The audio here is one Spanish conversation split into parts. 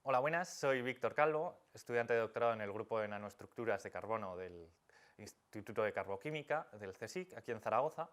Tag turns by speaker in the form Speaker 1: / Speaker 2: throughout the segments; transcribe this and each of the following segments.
Speaker 1: Hola, buenas, soy Víctor Calvo, estudiante de doctorado en el grupo de nanoestructuras de carbono del Instituto de Carboquímica del CSIC, aquí en Zaragoza,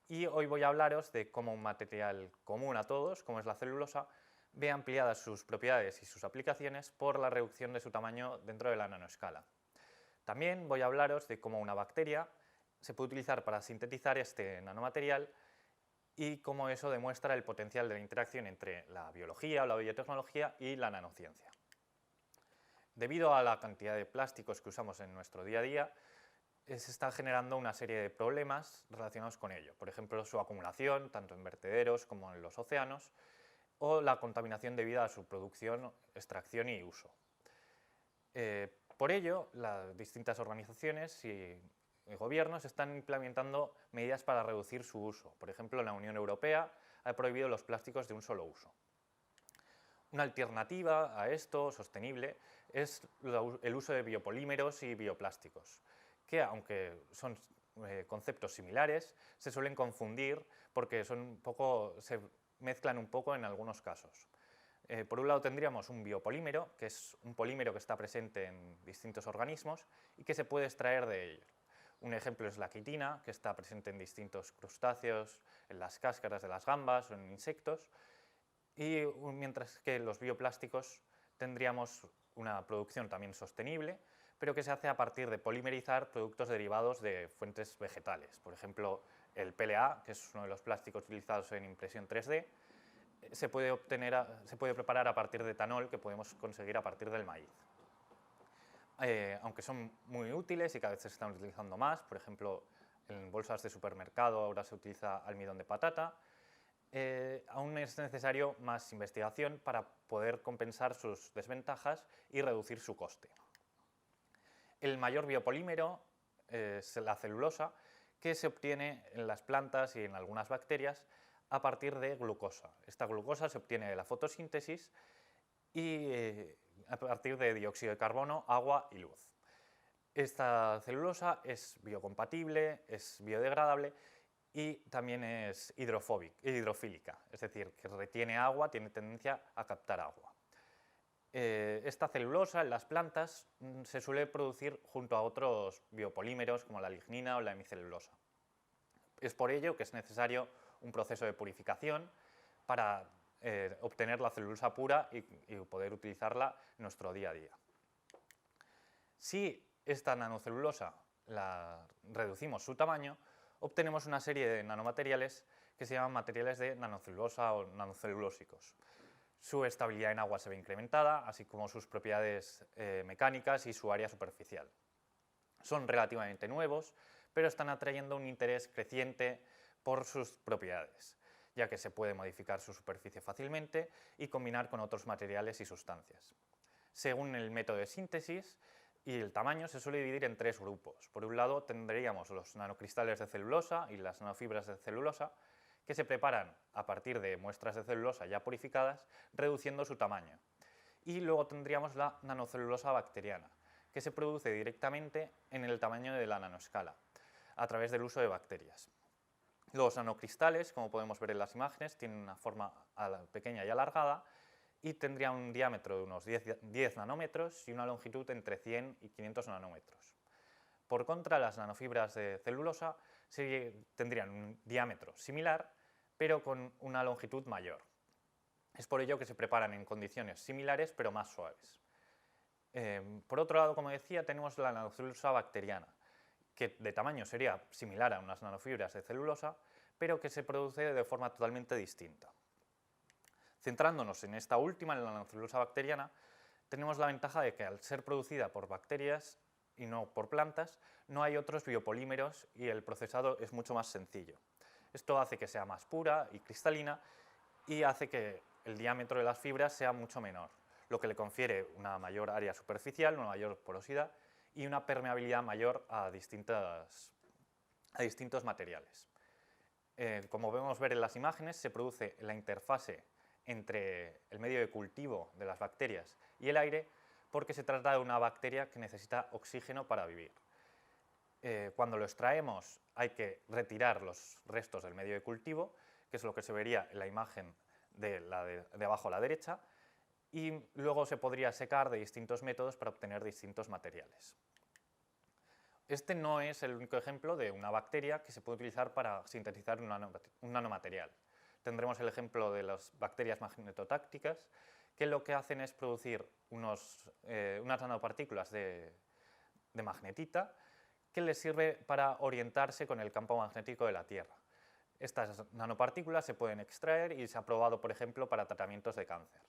Speaker 1: y hoy voy a hablaros de cómo un material común a todos, como es la celulosa, ve ampliadas sus propiedades y sus aplicaciones por la reducción de su tamaño dentro de la nanoescala. También voy a hablaros de cómo una bacteria se puede utilizar para sintetizar este nanomaterial y cómo eso demuestra el potencial de la interacción entre la biología o la biotecnología y la nanociencia. Debido a la cantidad de plásticos que usamos en nuestro día a día, se está generando una serie de problemas relacionados con ello. Por ejemplo, su acumulación, tanto en vertederos como en los océanos, o la contaminación debida a su producción, extracción y uso. Por ello, las distintas organizaciones y gobiernos están implementando medidas para reducir su uso. Por ejemplo, la Unión Europea ha prohibido los plásticos de un solo uso. Una alternativa a esto, sostenible, es el uso de biopolímeros y bioplásticos, que aunque son conceptos similares, se suelen confundir porque se mezclan un poco en algunos casos. Por un lado tendríamos un biopolímero, que es un polímero que está presente en distintos organismos y que se puede extraer de ellos. Un ejemplo es la quitina, que está presente en distintos crustáceos, en las cáscaras de las gambas o en insectos, y mientras que los bioplásticos tendríamos una producción también sostenible, pero que se hace a partir de polimerizar productos derivados de fuentes vegetales. Por ejemplo, el PLA, que es uno de los plásticos utilizados en impresión 3D, se puede preparar a partir de etanol que podemos conseguir a partir del maíz. Aunque son muy útiles y cada vez se están utilizando más, por ejemplo, en bolsas de supermercado ahora se utiliza almidón de patata, aún es necesario más investigación para poder compensar sus desventajas y reducir su coste. El mayor biopolímero es la celulosa, que se obtiene en las plantas y en algunas bacterias a partir de glucosa. Esta glucosa se obtiene de la fotosíntesis y a partir de dióxido de carbono, agua y luz. Esta celulosa es biocompatible, es biodegradable y también es hidrofílica, es decir, que retiene agua, tiene tendencia a captar agua. Esta celulosa en las plantas se suele producir junto a otros biopolímeros como la lignina o la hemicelulosa. Es por ello que es necesario un proceso de purificación para obtener la celulosa pura y poder utilizarla en nuestro día a día. Si esta nanocelulosa la reducimos su tamaño, obtenemos una serie de nanomateriales que se llaman materiales de nanocelulosa o nanocelulósicos. Su estabilidad en agua se ve incrementada, así como sus propiedades mecánicas y su área superficial. Son relativamente nuevos, pero están atrayendo un interés creciente por sus propiedades, ya que se puede modificar su superficie fácilmente y combinar con otros materiales y sustancias. Según el método de síntesis y el tamaño, se suele dividir en tres grupos. Por un lado tendríamos los nanocristales de celulosa y las nanofibras de celulosa, que se preparan a partir de muestras de celulosa ya purificadas, reduciendo su tamaño. Y luego tendríamos la nanocelulosa bacteriana, que se produce directamente en el tamaño de la nanoescala, a través del uso de bacterias. Los nanocristales, como podemos ver en las imágenes, tienen una forma pequeña y alargada y tendrían un diámetro de unos 10 nanómetros y una longitud entre 100 y 500 nanómetros. Por contra, las nanofibras de celulosa tendrían un diámetro similar, pero con una longitud mayor. Es por ello que se preparan en condiciones similares, pero más suaves. Por otro lado, como decía, tenemos la nanocelulosa bacteriana, que de tamaño sería similar a unas nanofibras de celulosa, pero que se produce de forma totalmente distinta. Centrándonos en esta última, en la nanocelulosa bacteriana, tenemos la ventaja de que al ser producida por bacterias y no por plantas, no hay otros biopolímeros y el procesado es mucho más sencillo. Esto hace que sea más pura y cristalina y hace que el diámetro de las fibras sea mucho menor, lo que le confiere una mayor área superficial, una mayor porosidad y una permeabilidad mayor a distintos materiales. Como podemos ver en las imágenes, se produce la interfase entre el medio de cultivo de las bacterias y el aire porque se trata de una bacteria que necesita oxígeno para vivir. Cuando lo extraemos hay que retirar los restos del medio de cultivo, que es lo que se vería en la imagen de abajo a la derecha, y luego se podría secar de distintos métodos para obtener distintos materiales. Este no es el único ejemplo de una bacteria que se puede utilizar para sintetizar un nanomaterial. Tendremos el ejemplo de las bacterias magnetotácticas, que lo que hacen es producir unas nanopartículas de magnetita que les sirve para orientarse con el campo magnético de la Tierra. Estas nanopartículas se pueden extraer y se ha probado, por ejemplo, para tratamientos de cáncer.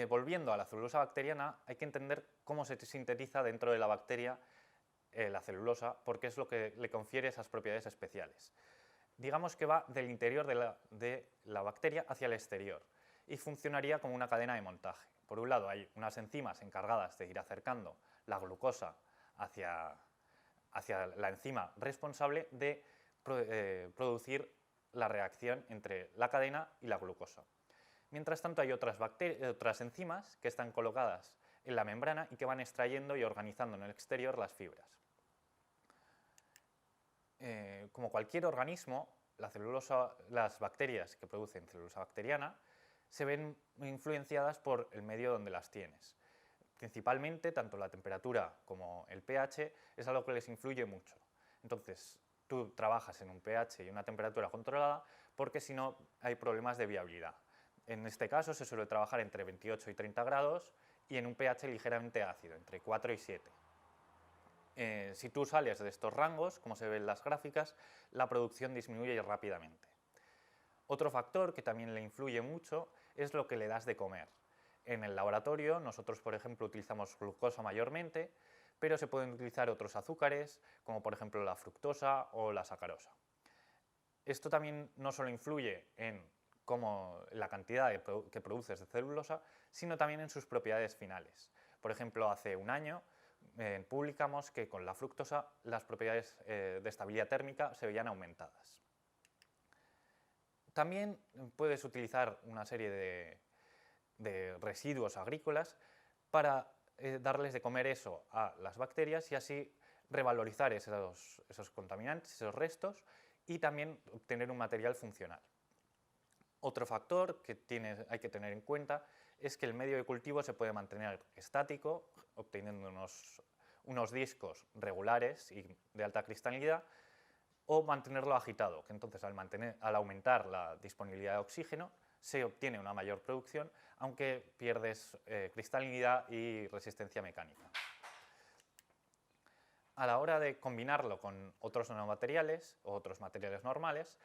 Speaker 1: Volviendo a la celulosa bacteriana, hay que entender cómo se sintetiza dentro de la bacteria la celulosa, porque es lo que le confiere esas propiedades especiales. Digamos que va del interior de la bacteria hacia el exterior y funcionaría como una cadena de montaje. Por un lado hay unas enzimas encargadas de ir acercando la glucosa hacia la enzima responsable de producir la reacción entre la cadena y la glucosa. Mientras tanto hay otras enzimas que están colocadas en la membrana y que van extrayendo y organizando en el exterior las fibras. Como cualquier organismo, las bacterias que producen celulosa bacteriana se ven influenciadas por el medio donde las tienes. Principalmente, tanto la temperatura como el pH es algo que les influye mucho. Entonces, tú trabajas en un pH y una temperatura controlada porque si no hay problemas de viabilidad. En este caso se suele trabajar entre 28 y 30 grados y en un pH ligeramente ácido, entre 4 y 7. Si tú sales de estos rangos, como se ve en las gráficas, la producción disminuye rápidamente. Otro factor que también le influye mucho es lo que le das de comer. En el laboratorio nosotros, por ejemplo, utilizamos glucosa mayormente, pero se pueden utilizar otros azúcares, como por ejemplo la fructosa o la sacarosa. Esto también no solo influye en la cantidad que produces de celulosa, sino también en sus propiedades finales. Por ejemplo, hace un año publicamos que con la fructosa las propiedades de estabilidad térmica se veían aumentadas. También puedes utilizar una serie de residuos agrícolas para darles de comer eso a las bacterias y así revalorizar esos contaminantes, esos restos, y también obtener un material funcional. Otro factor que hay que tener en cuenta es que el medio de cultivo se puede mantener estático, obteniendo unos discos regulares y de alta cristalinidad, o mantenerlo agitado, que entonces al aumentar la disponibilidad de oxígeno se obtiene una mayor producción, aunque pierdes cristalinidad y resistencia mecánica. A la hora de combinarlo con otros nanomateriales o otros materiales normales,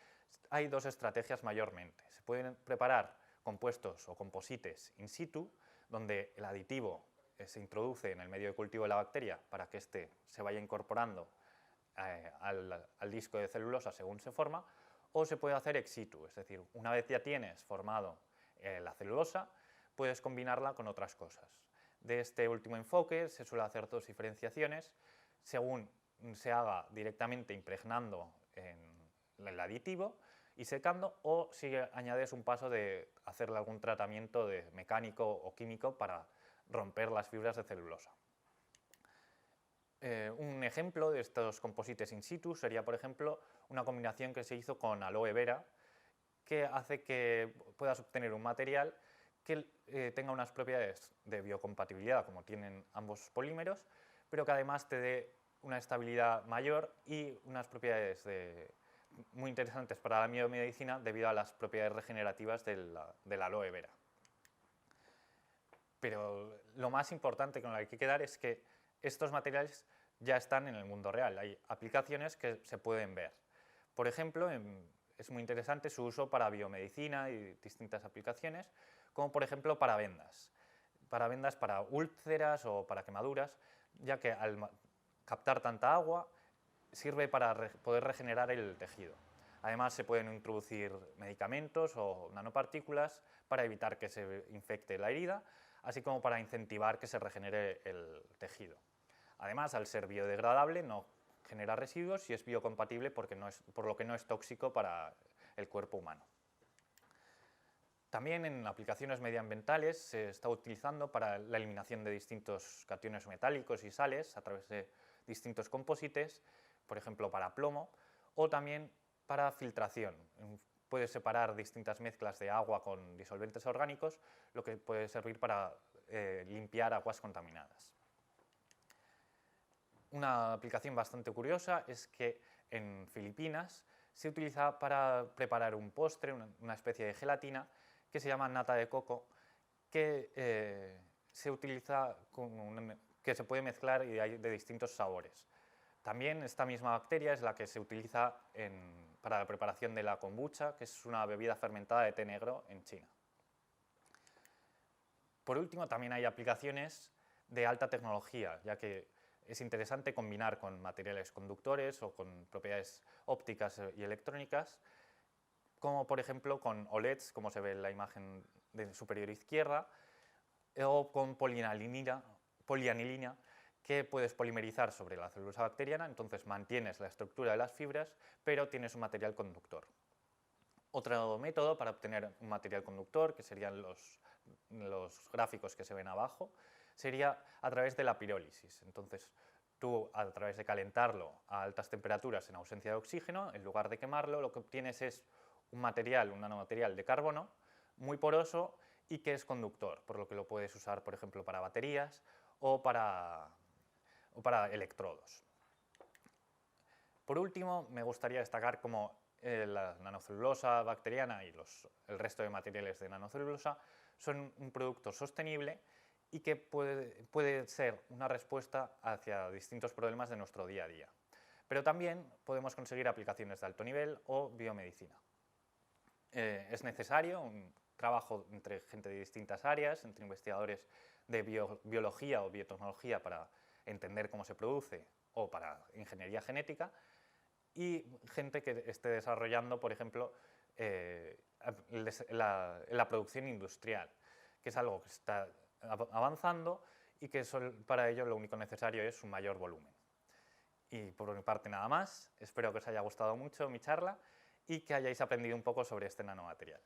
Speaker 1: hay dos estrategias mayormente. Se pueden preparar compuestos o composites in situ, donde el aditivo se introduce en el medio de cultivo de la bacteria para que éste se vaya incorporando al disco de celulosa según se forma, o se puede hacer ex situ, es decir, una vez ya tienes formado la celulosa, puedes combinarla con otras cosas. De este último enfoque se suele hacer dos diferenciaciones, según se haga directamente impregnando en el aditivo y secando, o si añades un paso de hacerle algún tratamiento mecánico o químico para romper las fibras de celulosa. Un ejemplo de estos composites in situ sería, por ejemplo, una combinación que se hizo con aloe vera, que hace que puedas obtener un material que tenga unas propiedades de biocompatibilidad, como tienen ambos polímeros, pero que además te dé una estabilidad mayor y unas propiedades muy interesantes para la biomedicina debido a las propiedades regenerativas del aloe vera. Pero lo más importante con lo que hay que quedar es que estos materiales ya están en el mundo real, hay aplicaciones que se pueden ver. Por ejemplo, es muy interesante su uso para biomedicina y distintas aplicaciones, como por ejemplo para vendas para úlceras o para quemaduras, ya que al captar tanta agua sirve para poder regenerar el tejido. Además, se pueden introducir medicamentos o nanopartículas para evitar que se infecte la herida, así como para incentivar que se regenere el tejido. Además, al ser biodegradable, no genera residuos y es biocompatible por lo que no es tóxico para el cuerpo humano. También en aplicaciones medioambientales se está utilizando para la eliminación de distintos cationes metálicos y sales a través de distintos composites, por ejemplo para plomo, o también para filtración, puedes separar distintas mezclas de agua con disolventes orgánicos, lo que puede servir para limpiar aguas contaminadas. Una aplicación bastante curiosa es que en Filipinas se utiliza para preparar un postre, una especie de gelatina, que se llama nata de coco, que se utiliza que se puede mezclar y hay de distintos sabores. También esta misma bacteria es la que se utiliza para la preparación de la kombucha, que es una bebida fermentada de té negro en China. Por último, también hay aplicaciones de alta tecnología, ya que es interesante combinar con materiales conductores o con propiedades ópticas y electrónicas, como por ejemplo con OLEDs, como se ve en la imagen de superior izquierda, o con polianilina, que puedes polimerizar sobre la celulosa bacteriana, entonces mantienes la estructura de las fibras, pero tienes un material conductor. Otro método para obtener un material conductor, que serían los gráficos que se ven abajo, sería a través de la pirólisis. Entonces, tú, a través de calentarlo a altas temperaturas en ausencia de oxígeno, en lugar de quemarlo, lo que obtienes es un nanomaterial de carbono muy poroso y que es conductor, por lo que lo puedes usar, por ejemplo, para baterías o para electrodos. Por último, me gustaría destacar cómo la nanocelulosa bacteriana y el resto de materiales de nanocelulosa son un producto sostenible y que puede ser una respuesta hacia distintos problemas de nuestro día a día. Pero también podemos conseguir aplicaciones de alto nivel o biomedicina. Es necesario un trabajo entre gente de distintas áreas, entre investigadores de biología o biotecnología para entender cómo se produce o para ingeniería genética, y gente que esté desarrollando, por ejemplo, la producción industrial, que es algo que está avanzando y que para ello lo único necesario es un mayor volumen. Y por mi parte nada más, espero que os haya gustado mucho mi charla y que hayáis aprendido un poco sobre este nanomaterial.